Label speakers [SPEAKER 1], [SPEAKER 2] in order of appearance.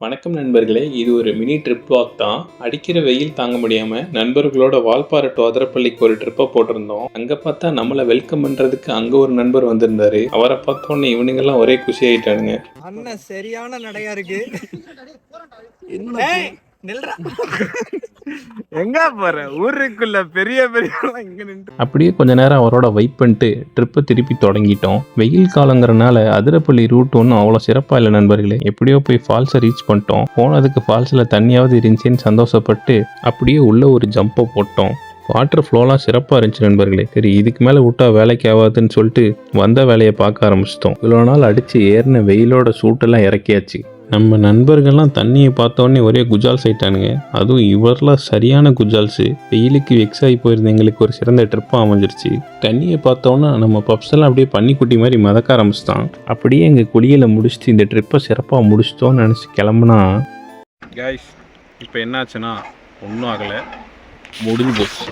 [SPEAKER 1] வணக்கம் நண்பர்களே, இது ஒரு மினி ட்ரிப் வாக் தான். அடிக்கிற வெயில் தாங்க முடியாம நண்பர்களோட வால்பாறை டு அதிரப்பள்ளிக்கு ஒரு ட்ரிப்பை போட்டிருந்தோம். அங்க பார்த்தா நம்மளை வெல்கம் பண்றதுக்கு அங்க ஒரு நண்பர் வந்திருந்தாரு. அவரை பார்த்த உடனே இவனுங்கெல்லாம் ஒரே குஷி ஆயிட்டானுங்க.
[SPEAKER 2] அண்ணன் சரியான நடையா இருக்கு. எங்க போற ஊருக்குள்ள பெரிய பெரிய
[SPEAKER 1] அப்படியே கொஞ்ச நேரம் அவரோட வைப் பண்ணிட்டு ட்ரிப்பை திருப்பி தொடங்கிட்டோம். வெயில் காலங்கிறனால அதிரப்பள்ளி ரூட் ஒன்றும் அவ்வளோ சிறப்பாக இல்லை நண்பர்களே. எப்படியோ போய் ஃபால்ஸை ரீச் பண்ணிட்டோம். போனதுக்கு ஃபால்ஸில் தண்ணியாவது இருந்துச்சுன்னு சந்தோஷப்பட்டு அப்படியே உள்ள ஒரு ஜம்பை போட்டோம். வாட்டர் ஃப்ளோலாம் சிறப்பாக இருந்துச்சு நண்பர்களே. சரி, இதுக்கு மேலே விட்டா வேலைக்கு ஆகாதுன்னு சொல்லிட்டு வந்த வேலையை பார்க்க ஆரம்பிச்சிட்டோம். இவ்வளோ நாள் அடித்து ஏறின வெயிலோட சூட்டெல்லாம் இறக்கியாச்சு. நம்ம நண்பர்கள்லாம் தண்ணியை பார்த்தோன்னே ஒரே குஜால்ஸ் ஆயிட்டானுங்க. அதுவும் இவரெல்லாம் சரியான குஜால்ஸு. வெயிலுக்கு வெக்ஸ் ஆகி போயிருந்த எங்களுக்கு ஒரு சிறந்த ட்ரிப்பாக அமைஞ்சிருச்சு. தண்ணியை பார்த்தோன்னா நம்ம பப்ஸ் எல்லாம் அப்படியே பன்னிக்குட்டி மாதிரி மிதக்க ஆரம்பிச்சிட்டான். அப்படியே எங்கள் குளியலை முடிச்சுட்டு இந்த ட்ரிப்பை சிறப்பாக முடிச்சிட்டோன்னு நினச்சி கிளம்புனா கைஸ் இப்போ என்னாச்சுன்னா ஒன்றும் ஆகலை, முடிஞ்சு போச்சு.